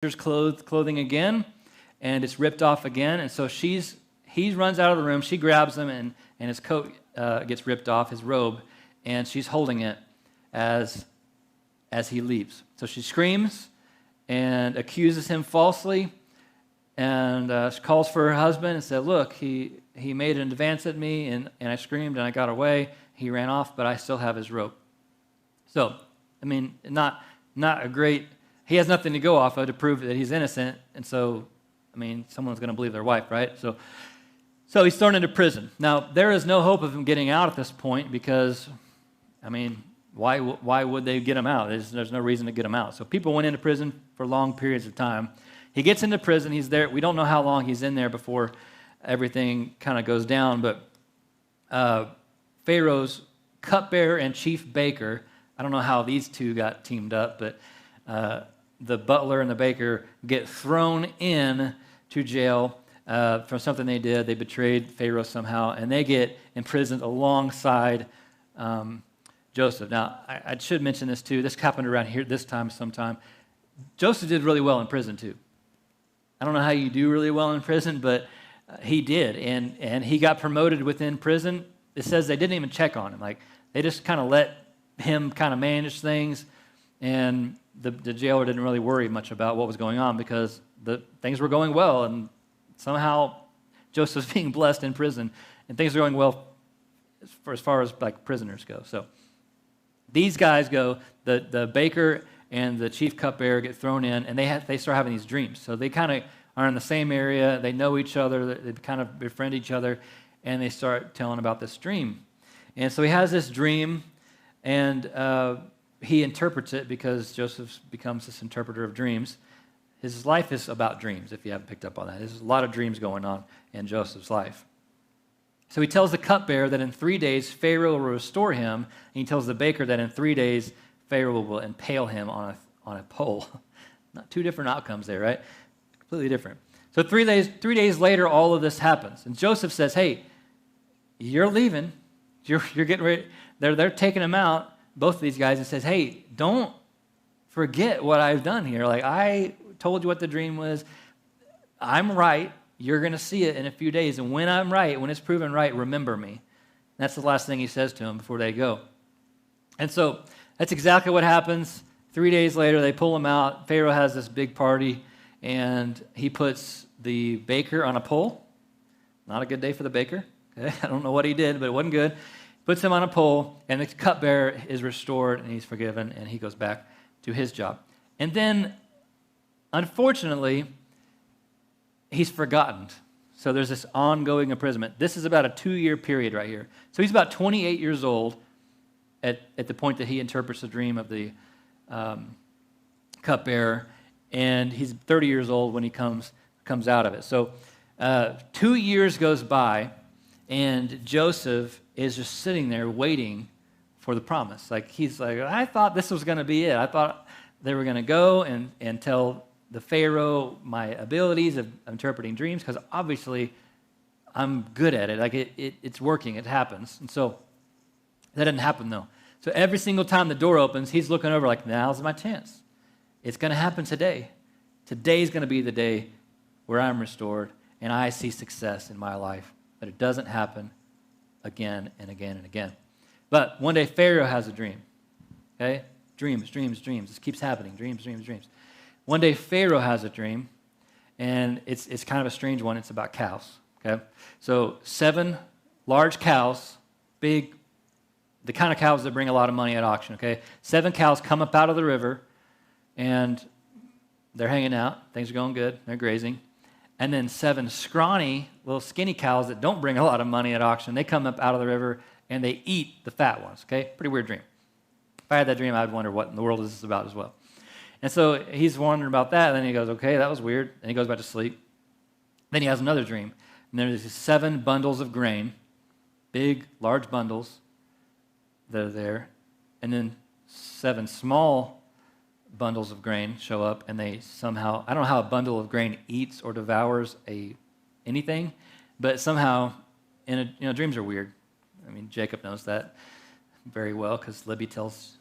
clothing again, and it's ripped off again. And so he runs out of the room. She grabs him, and his coat gets ripped off, his robe, and she's holding it as he leaves. So she screams and accuses him falsely, and she calls for her husband and said, "Look, he made an advance at me, and I screamed, and I got away. He ran off, but I still have his robe." So, I mean, not a great. He has nothing to go off of to prove that he's innocent, and so, I mean, someone's going to believe their wife, right? So he's thrown into prison. Now, there is no hope of him getting out at this point because, I mean, why would they get him out? There's no reason to get him out. So people went into prison for long periods of time. He gets into prison. He's there. We don't know how long he's in there before everything kind of goes down, but Pharaoh's cupbearer and chief baker, I don't know how these two got teamed up, but the butler and the baker get thrown in to jail for something they did. They betrayed Pharaoh somehow, and they get imprisoned alongside Joseph. Now, I should mention this too. This happened around here this time sometime. Joseph did really well in prison too. I don't know how you do really well in prison, but he did, and he got promoted within prison. It says they didn't even check on him. Like, they just kind of let him kind of manage things, and the jailer didn't really worry much about what was going on because things were going well, and somehow Joseph's being blessed in prison, and things are going well as far as like prisoners go. So these guys go, the baker and the chief cupbearer get thrown in, and they start having these dreams. So they kind of are in the same area, they know each other, they kind of befriend each other, and they start telling about this dream. And so he has this dream, and he interprets it because Joseph becomes this interpreter of dreams. His life is about dreams, if you haven't picked up on that. There's a lot of dreams going on in Joseph's life. So he tells the cupbearer that in 3 days Pharaoh will restore him, and he tells the baker that in 3 days Pharaoh will impale him on a pole. Not two different outcomes there, right? Completely different. So 3 days later, all of this happens, and Joseph says, "Hey, you're leaving. You're getting ready." They're taking him out, both of these guys, and says, "Hey, don't forget what I've done here. Like, I told you what the dream was. I'm right. You're going to see it in a few days. And when I'm right, when it's proven right, remember me." And that's the last thing he says to him before they go. And so that's exactly what happens. 3 days later, they pull him out. Pharaoh has this big party, and he puts the baker on a pole. Not a good day for the baker. Okay? I don't know what he did, but it wasn't good. Puts him on a pole, and the cupbearer is restored, and he's forgiven, and he goes back to his job. And then, unfortunately, he's forgotten. So there's this ongoing imprisonment. This is about a 2-year period right here. So he's about 28 years old at the point that he interprets the dream of the cupbearer, and he's 30 years old when he comes out of it. So 2 years goes by, and Joseph is just sitting there waiting for the promise. Like, he's like, I thought this was going to be it. I thought they were going to go and tell the Pharaoh my abilities of interpreting dreams, because obviously I'm good at it. Like, it's working. It happens. And so that didn't happen, though. So every single time the door opens, he's looking over like, now's my chance. It's going to happen today. Today's going to be the day where I'm restored and I see success in my life. But it doesn't happen again and again and again. But one day Pharaoh has a dream. Okay? Dreams. This keeps happening. Dreams. One day Pharaoh has a dream, and it's kind of a strange one. It's about cows. Okay? So 7 large cows, big, the kind of cows that bring a lot of money at auction. Okay? 7 cows come up out of the river, and they're hanging out. Things are going good. They're grazing. And then 7 scrawny, little skinny cows that don't bring a lot of money at auction, they come up out of the river, and they eat the fat ones. Okay? Pretty weird dream. If I had that dream, I'd wonder what in the world is this about as well. And so he's wondering about that, and then he goes, okay, that was weird, and he goes back to sleep. Then he has another dream, and there's these 7 bundles of grain, big, large bundles that are there, and then 7 small bundles of grain show up, and they somehow, I don't know how a bundle of grain eats or devours anything, but somehow, dreams are weird. I mean, Jacob knows that very well, because Libby tells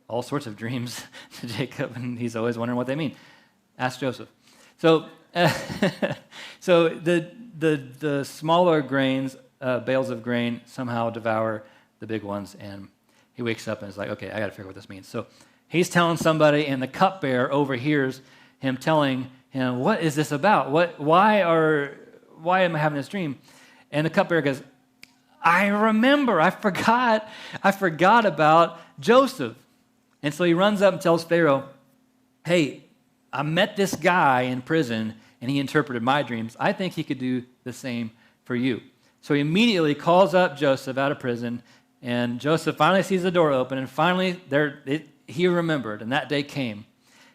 all sorts of dreams to Jacob, and he's always wondering what they mean. Ask Joseph. So, so the smaller grains, bales of grain, somehow devour the big ones, and he wakes up and is like, okay, I got to figure out what this means. So he's telling somebody, and the cupbearer overhears him telling him, what is this about? Why am I having this dream? And the cupbearer goes, I remember, I forgot about Joseph. And so he runs up and tells Pharaoh, hey, I met this guy in prison, and he interpreted my dreams. I think he could do the same for you. So he immediately calls up Joseph out of prison, and Joseph finally sees the door open, and finally he remembered, and that day came.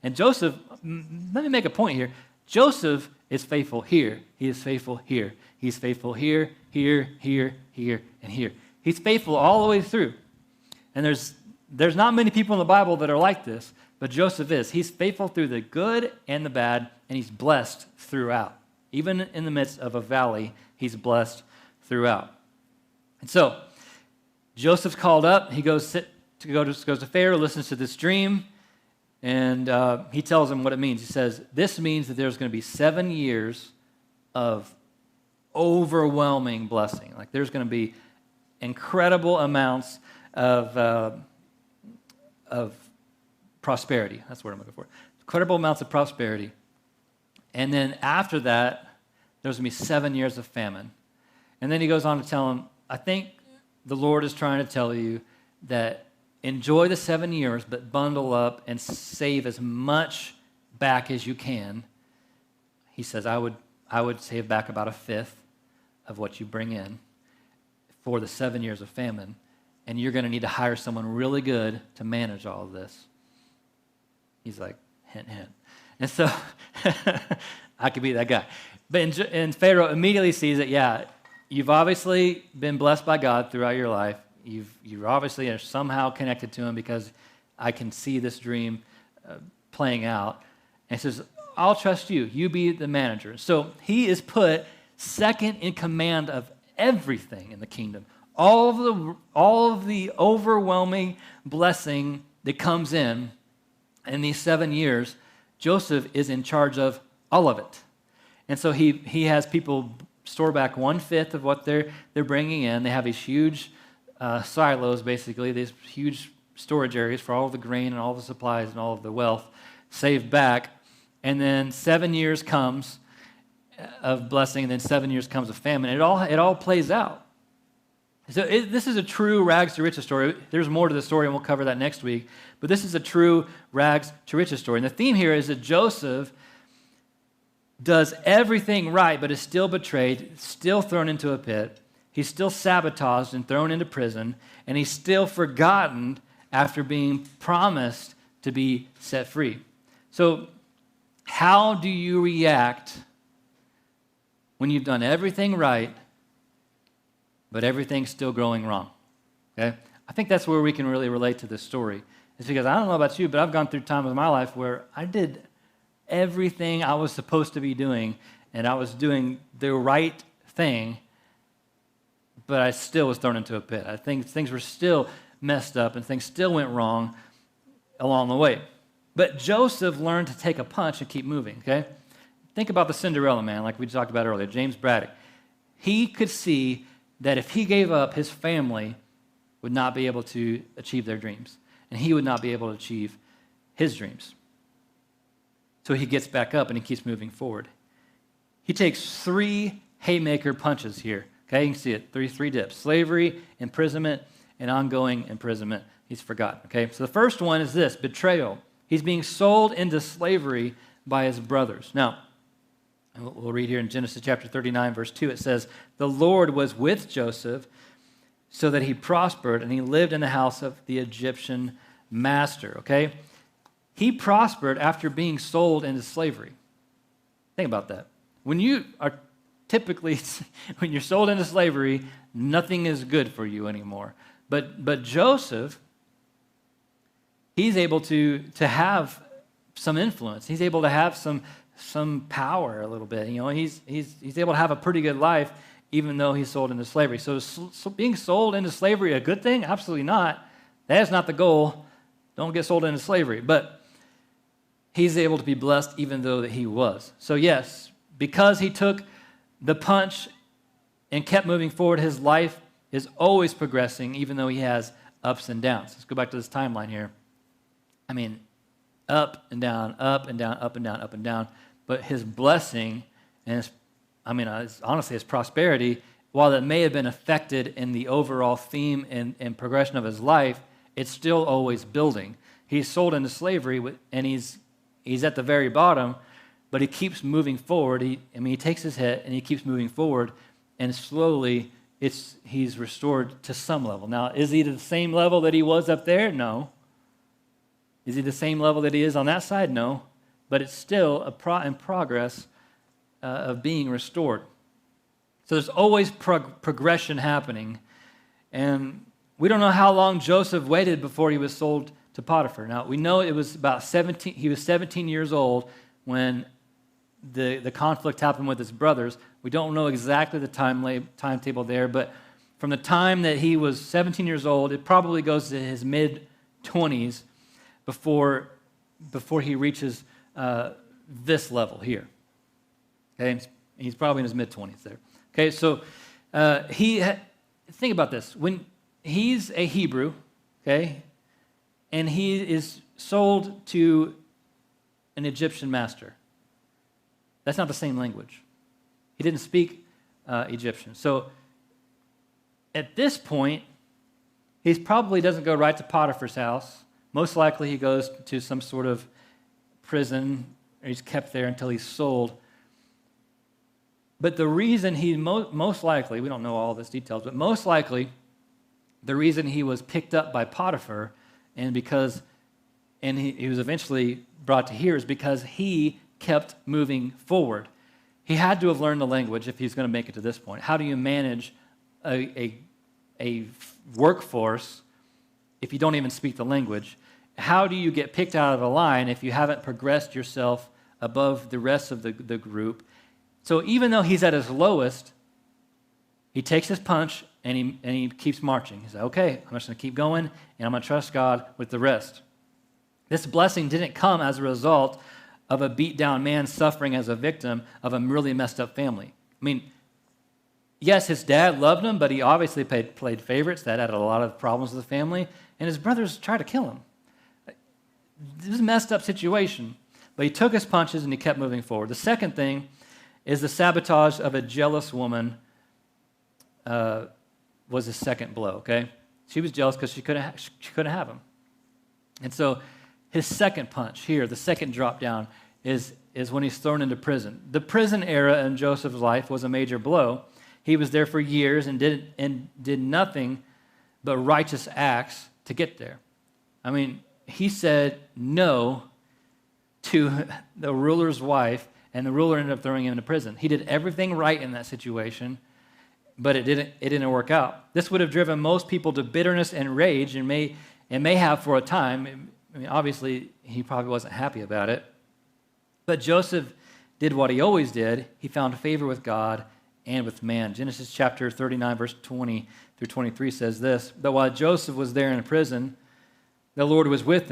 And Joseph, let me make a point here. Joseph is faithful here. He is faithful here. He's faithful here, here, here, here, and here. He's faithful all the way through. And there's not many people in the Bible that are like this, but Joseph is. He's faithful through the good and the bad, and he's blessed throughout. Even in the midst of a valley, he's blessed throughout. And so, Joseph's called up. He goes to Pharaoh, listens to this dream, and he tells him what it means. He says, this means that there's going to be 7 years of overwhelming blessing. Like there's going to be incredible amounts of prosperity. That's what I'm looking for. Incredible amounts of prosperity. And then after that, there's going to be 7 years of famine. And then he goes on to tell him, I think the Lord is trying to tell you that enjoy the 7 years, but bundle up and save as much back as you can. He says, I would save back about a fifth of what you bring in for the 7 years of famine, and you're going to need to hire someone really good to manage all of this. He's like, hint, hint. And so I could be that guy. And Pharaoh immediately sees that, yeah, you've obviously been blessed by God throughout your life. You obviously are somehow connected to him because I can see this dream playing out. And he says, I'll trust you. You be the manager. So he is put second in command of everything in the kingdom. All of the overwhelming blessing that comes in these 7 years, Joseph is in charge of all of it. And so he has people store back 1/5 of what they're bringing in. They have these huge silos, basically, these huge storage areas for all of the grain and all the supplies and all of the wealth saved back. And then 7 years comes of blessing, and then 7 years comes of famine. It all plays out. So this is a true rags to riches story. There's more to the story, and we'll cover that next week. But this is a true rags to riches story. And the theme here is that Joseph does everything right, but is still betrayed, still thrown into a pit. He's still sabotaged and thrown into prison, and he's still forgotten after being promised to be set free. So how do you react when you've done everything right, but everything's still going wrong? Okay? I think that's where we can really relate to this story. It's because I don't know about you, but I've gone through times in my life where I did everything I was supposed to be doing, and I was doing the right thing, but I still was thrown into a pit. I think things were still messed up, and things still went wrong along the way. But Joseph learned to take a punch and keep moving, okay? Think about the Cinderella man, like we talked about earlier, James Braddock. He could see that if he gave up, his family would not be able to achieve their dreams, and he would not be able to achieve his dreams. So he gets back up and he keeps moving forward. He takes 3 haymaker punches here. Okay, you can see it, three dips. Slavery, imprisonment, and ongoing imprisonment. He's forgotten. Okay, so the first one is this, betrayal. He's being sold into slavery by his brothers. Now, we'll read here in Genesis chapter 39, verse 2. It says, the Lord was with Joseph so that he prospered, and he lived in the house of the Egyptian master. Okay, he prospered after being sold into slavery. Think about that. When you are typically, when you're sold into slavery, nothing is good for you anymore. But Joseph, he's able to have some influence. He's able to have some power a little bit. You know, he's able to have a pretty good life, even though he's sold into slavery. So being sold into slavery a good thing? Absolutely not. That is not the goal. Don't get sold into slavery. But he's able to be blessed even though that he was. So yes, because he took the punch and kept moving forward, his life is always progressing even though he has ups and downs. Let's go back to this timeline here. I mean, up and down, up and down, up and down, up and down. But his blessing and honestly his prosperity, while it may have been affected in the overall theme and progression of his life, it's still always building. He's sold into slavery, and he's at the very bottom, but he keeps moving forward. He takes his hit, and he keeps moving forward, and slowly he's restored to some level. Now, is he to the same level that he was up there? No. Is he the same level that he is on that side? No. But it's still in progress of being restored. So there's always progression happening. And we don't know how long Joseph waited before he was sold to Potiphar. Now, we know it was about 17, he was 17 years old when the conflict happened with his brothers. We don't know exactly the timetable there, but from the time that he was 17 years old, it probably goes to his mid-20s before he reaches this level here. Okay, he's probably in his mid-20s there. Okay, so think about this. When he's a Hebrew, okay, and he is sold to an Egyptian master, that's not the same language. He didn't speak Egyptian. So at this point, he probably doesn't go right to Potiphar's house. Most likely he goes to some sort of prison, or he's kept there until he's sold. But the reason he most likely, we don't know all these details, but most likely the reason he was picked up by Potiphar and he was eventually brought to here is because he kept moving forward. He had to have learned the language if he's going to make it to this point. How do you manage a workforce if you don't even speak the language? How do you get picked out of a line if you haven't progressed yourself above the rest of the group? So even though he's at his lowest, he takes his punch and he keeps marching. He's like, okay, I'm just going to keep going, and I'm going to trust God with the rest. This blessing didn't come as a result of a beat-down man suffering as a victim of a really messed-up family. I mean, yes, his dad loved him, but he obviously played favorites. That had a lot of problems with the family, and his brothers tried to kill him. This is a messed-up situation, but he took his punches and he kept moving forward. The second thing is the sabotage of a jealous woman was his second blow, okay? She was jealous because she couldn't have him. And so his second punch here, the second drop down, is when he's thrown into prison. The prison era in Joseph's life was a major blow. He was there for years and did nothing but righteous acts to get there. I mean, he said no to the ruler's wife, and the ruler ended up throwing him into prison. He did everything right in that situation, but it didn't work out. This would have driven most people to bitterness and rage, and may have for a time. I mean, obviously, he probably wasn't happy about it. But Joseph did what he always did. He found favor with God and with man. Genesis chapter 39, verse 20 through 23 says this, that while Joseph was there in prison, the Lord was with him.